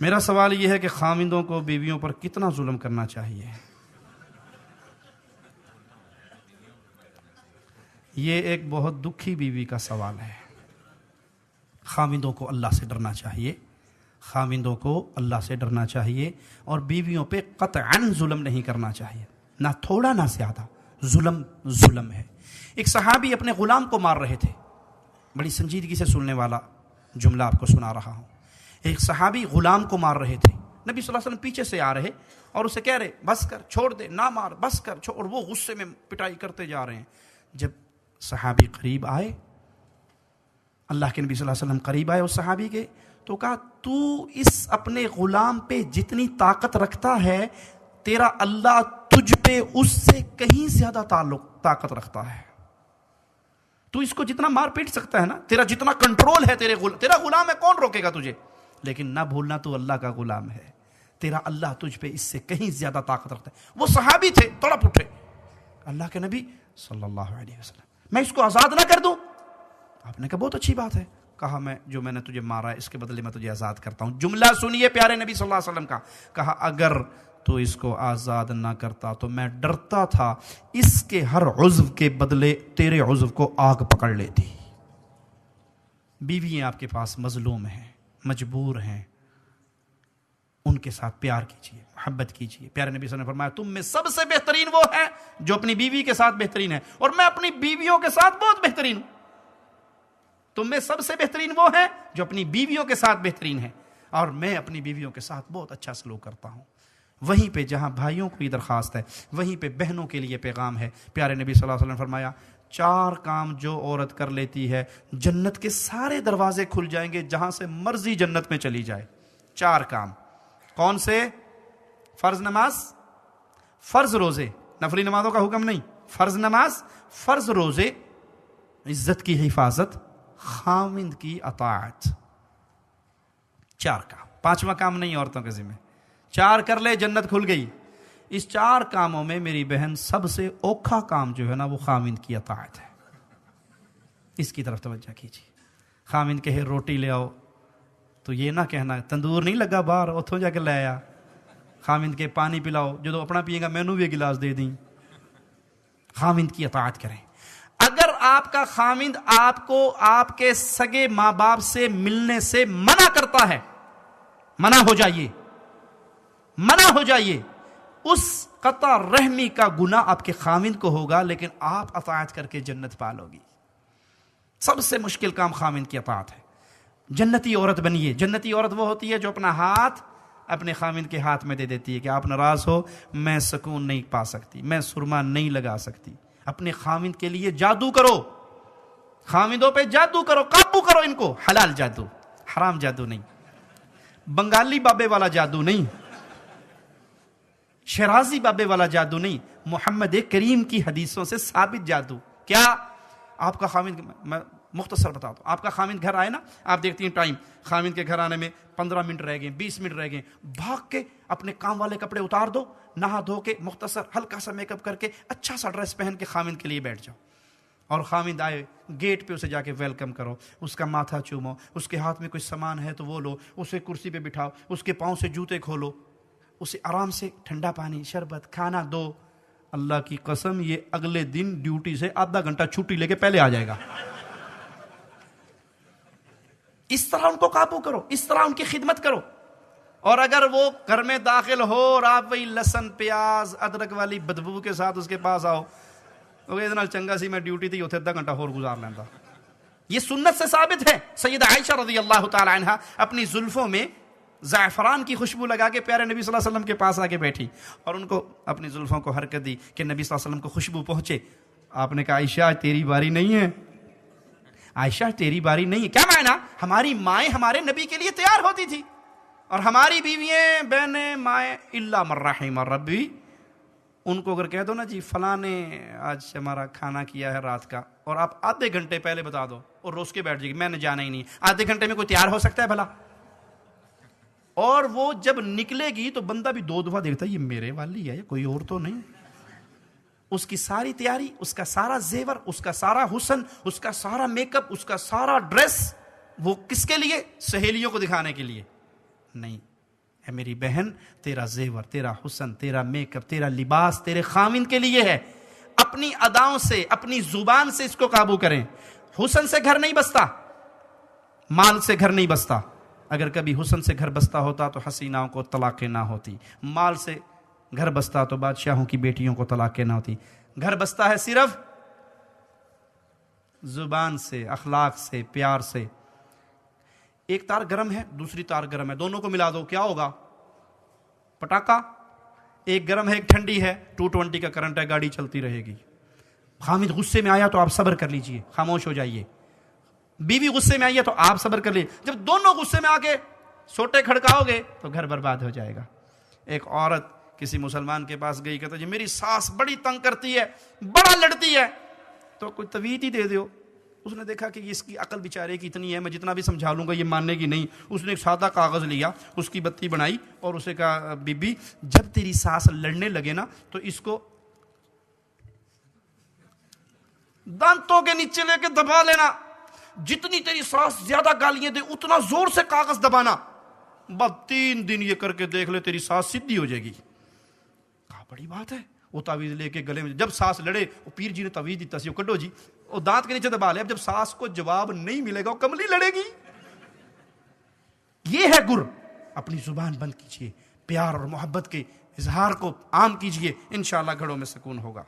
میرا سوال یہ ہے کہ خاوندوں کو بیویوں پر کتنا ظلم کرنا چاہیے؟ یہ ایک بہت دکھی بیوی کا سوال ہے۔ خاوندوں کو اللہ سے ڈرنا چاہیے، خاوندوں کو اللہ سے ڈرنا چاہیے، اور بیویوں پہ قطعاً ظلم نہیں کرنا چاہیے، نہ تھوڑا نہ زیادہ۔ ظلم ہے۔ ایک صحابی اپنے غلام کو مار رہے تھے، بڑی سنجیدگی سے سننے والا جملہ آپ کو سنا رہا ہوں۔ ایک صحابی غلام کو مار رہے تھے، نبی صلی اللہ علیہ وسلم پیچھے سے آ رہے اور اسے کہہ رہے بس کر، چھوڑ دے، نہ مار، بس کر، چھوڑ، اور وہ غصے میں پٹائی کرتے جا رہے ہیں۔ جب صحابی قریب آئے، اللہ کے نبی صلی اللہ علیہ وسلم قریب آئے اس صحابی کے، تو کہا تو اس اپنے غلام پہ جتنی طاقت رکھتا ہے، تیرا اللہ تجھ پہ اس سے کہیں زیادہ طاقت رکھتا ہے۔ تو اس کو جتنا مار پیٹ سکتا ہے نا، تیرا جتنا کنٹرول ہے، تیرا غلام ہے، کون روکے گا تجھے؟ لیکن نہ بھولنا تو اللہ کا غلام ہے، تیرا اللہ تجھ پہ اس سے کہیں زیادہ طاقت رکھتا ہے۔ وہ صحابی تھے، تڑپ اٹھے، اللہ کے نبی صلی اللہ علیہ وسلم میں اس کو آزاد نہ کر دوں؟ آپ نے کہا بہت اچھی بات ہے۔ کہا میں نے تجھے مارا ہے، اس کے بدلے میں تجھے آزاد کرتا ہوں۔ جملہ سنیے پیارے نبی صلی اللہ علیہ وسلم کا، کہا اگر تو اس کو آزاد نہ کرتا تو میں ڈرتا تھا اس کے ہر عضو کے بدلے تیرے عضو کو آگ پکڑ لیتی۔ بیویاں آپ کے پاس مظلوم ہیں، مجبور ہیں، ان کے ساتھ پیار کیجیے، محبت کیجیے۔ پیارے نبی صلی اللہ علیہ وسلم نے فرمایا تم میں سب سے بہترین وہ ہے جو اپنی بیوی کے ساتھ بہترین ہے، اور میں اپنی بیویوں کے ساتھ بہت بہترین ہوں۔ تم میں سب سے بہترین وہ ہے جو اپنی بیویوں کے ساتھ بہترین ہے، اور میں اپنی بیویوں کے ساتھ بہت اچھا سلوک کرتا ہوں۔ وہیں پہ جہاں بھائیوں کو یہ درخواست ہے، وہیں پہ بہنوں کے لیے پیغام ہے۔ پیارے نبی صلی اللہ علیہ وسلم نے فرمایا 4 کام جو عورت کر لیتی ہے، جنت کے سارے دروازے کھل جائیں گے، جہاں سے مرضی جنت میں چلی جائے۔ 4 کام کون سے؟ فرض نماز، فرض روزے، نفلی نمازوں کا حکم نہیں، فرض نماز، فرض روزے، عزت کی حفاظت، خاوند کی اطاعت۔ 4 کام، 5واں کام نہیں عورتوں کے ذمہ۔ 4 کر لے جنت کھل گئی۔ اس 4 کاموں میں میری بہن سب سے اوکھا کام جو ہے نا، وہ خاوند کی اطاعت ہے۔ اس کی طرف توجہ کیجیے۔ خاوند کہے روٹی لے آؤ تو یہ نہ کہنا تندور نہیں لگا باہر اتھوں جا کے لے آیا۔ خاوند کے پانی پلاؤ، جو اپنا پیے گا مینوں بھی ایک گلاس دے دیں۔ خاوند کی اطاعت کریں۔ اگر آپ کا خاوند آپ کو آپ کے سگے ماں باپ سے ملنے سے منع کرتا ہے، منع ہو جائیے، منع ہو جائیے۔ اس قطع رحمی کا گناہ آپ کے خاوند کو ہوگا، لیکن آپ اطاعت کر کے جنت پالو گی۔ سب سے مشکل کام خاوند کی اطاعت ہے۔ جنتی عورت بنیے۔ جنتی عورت وہ ہوتی ہے جو اپنا ہاتھ اپنے خاوند کے ہاتھ میں دے دیتی ہے کہ آپ ناراض ہو، میں سکون نہیں پا سکتی، میں سرما نہیں لگا سکتی۔ اپنے خاوند کے لیے جادو کرو، خاوندوں پہ جادو کرو، قابو کرو ان کو۔ حلال جادو، حرام جادو نہیں، بنگالی بابے والا جادو نہیں، شرازی بابے والا جادو نہیں، محمد کریم کی حدیثوں سے ثابت جادو۔ کیا آپ کا خاوند، میں مختصر بتاتا ہوں، آپ کا خاوند گھر آئے نا، آپ دیکھتی ہیں ٹائم، خاوند کے گھر آنے میں 15 منٹ رہ گئے، 20 منٹ رہ گئے، بھاگ کے اپنے کام والے کپڑے اتار دو، نہا دھو کے مختصر ہلکا سا میک اپ کر کے اچھا سا ڈریس پہن کے خاوند کے لیے بیٹھ جاؤ، اور خاوند آئے گیٹ پہ اسے جا کے ویلکم کرو، اس کا ماتھا چومو، اس کے ہاتھ میں کوئی سامان ہے تو وہ لو، اسے کرسی پہ بٹھاؤ، اس کے پاؤں سے جوتے کھولو، اسے آرام سے ٹھنڈا پانی، شربت، کھانا دو۔ اللہ کی قسم یہ اگلے دن ڈیوٹی سے آدھا گھنٹہ چھٹی لے کے پہلے آ جائے گا۔ اس طرح ان کو قابو کرو، اس طرح ان کی خدمت کرو۔ اور اگر وہ گھر میں داخل ہو اور آپ وہی لہسن پیاز ادرک والی بدبو کے ساتھ اس کے پاس آؤ، اتنا چنگا سی میں ڈیوٹی تھی اتنے آدھا گھنٹہ اور گزار لینا۔ یہ سنت سے ثابت ہے۔ سیدہ عائشہ رضی اللہ تعالی عنہا اپنی زلفوں میں زعفران کی خوشبو لگا کے پیارے نبی صلی اللہ علیہ وسلم کے پاس آ کے بیٹھی اور ان کو اپنی زلفوں کو حرکت دی کہ نبی صلی اللہ علیہ وسلم کو خوشبو پہنچے۔ آپ نے کہا عائشہ تیری باری نہیں ہے، عائشہ تیری باری نہیں ہے۔ کیا معنی؟ ہماری مائیں ہمارے نبی کے لیے تیار ہوتی تھی، اور ہماری بیوییں، بہنیں، مائیں الا من رحم ربی، ان کو اگر کہہ دو نا جی فلاں نے آج ہمارا کھانا کیا ہے رات کا، اور آپ آدھے گھنٹے پہلے بتا دو اور روز کے بیٹھ جائے گی میں نے جانا ہی نہیں، آدھے گھنٹے میں کوئی تیار ہو سکتا ہے بھلا؟ اور وہ جب نکلے گی تو بندہ بھی 2 دفعہ دیکھتا ہے یہ میرے والی ہے، کوئی اور تو نہیں۔ اس کی ساری تیاری، اس کا سارا زیور، اس کا سارا حسن، اس کا سارا میک اپ، اس کا سارا ڈریس، وہ کس کے لیے؟ سہیلیوں کو دکھانے کے لیے نہیں، اے میری بہن تیرا زیور، تیرا حسن، تیرا میک اپ، تیرا لباس تیرے خاوند کے لیے ہے. اپنی اداؤں سے، اپنی زبان سے اس کو قابو کریں. حسن سے گھر نہیں بستا، مال سے گھر نہیں بستا. اگر کبھی حسن سے گھر بستا ہوتا تو حسیناؤں کو طلاقیں نہ ہوتی. مال سے گھر بستا تو بادشاہوں کی بیٹیوں کو طلاقیں نہ ہوتی. گھر بستا ہے صرف زبان سے، اخلاق سے، پیار سے. ایک تار گرم ہے، دوسری تار گرم ہے، دونوں کو ملا دو، کیا ہوگا؟ پٹاخہ. ایک گرم ہے، ایک ٹھنڈی ہے، 220 کا کرنٹ ہے، گاڑی چلتی رہے گی. خامد غصے میں آیا تو آپ صبر کر لیجئے، خاموش ہو جائیے. بیوی غصے میں آئی ہے تو آپ صبر کر لیجئے. جب دونوں غصے میں آ کے سوٹے کھڑکاؤ گے تو گھر برباد ہو جائے گا. ایک عورت کسی مسلمان کے پاس گئی، کہتا جی میری ساس بڑی تنگ کرتی ہے، بڑا لڑتی ہے، تو کوئی تویت ہی دے دیو. اس نے دیکھا کہ اس کی عقل بیچارے کی اتنی ہے، میں جتنا بھی سمجھا لوں گا یہ ماننے کی نہیں. اس نے ایک سادہ کاغذ لیا، اس کی بتی بنائی اور اسے کہا بی بی جب تیری ساس لڑنے لگے نا تو اس کو دانتوں کے نیچے لے کے دبا لینا، جتنی تیری ساس زیادہ گالیاں دے اتنا زور سے کاغذ دبانا، بس 3 دن یہ کر کے دیکھ لے تیری ساس سیدھی ہو جائے گی. کہا بڑی بات ہے. وہ تعویذ لے کے گلے میں، جب ساس لڑے وہ پیر جی نے تعویذ دیتا سی، وہ کڈو جی، وہ دانت کے نیچے دبا لے. اب جب ساس کو جواب نہیں ملے گا وہ کملی لڑے گی. یہ ہے گر. اپنی زبان بند کیجئے، پیار اور محبت کے اظہار کو عام کیجئے، انشاءاللہ گھروں میں سکون ہوگا.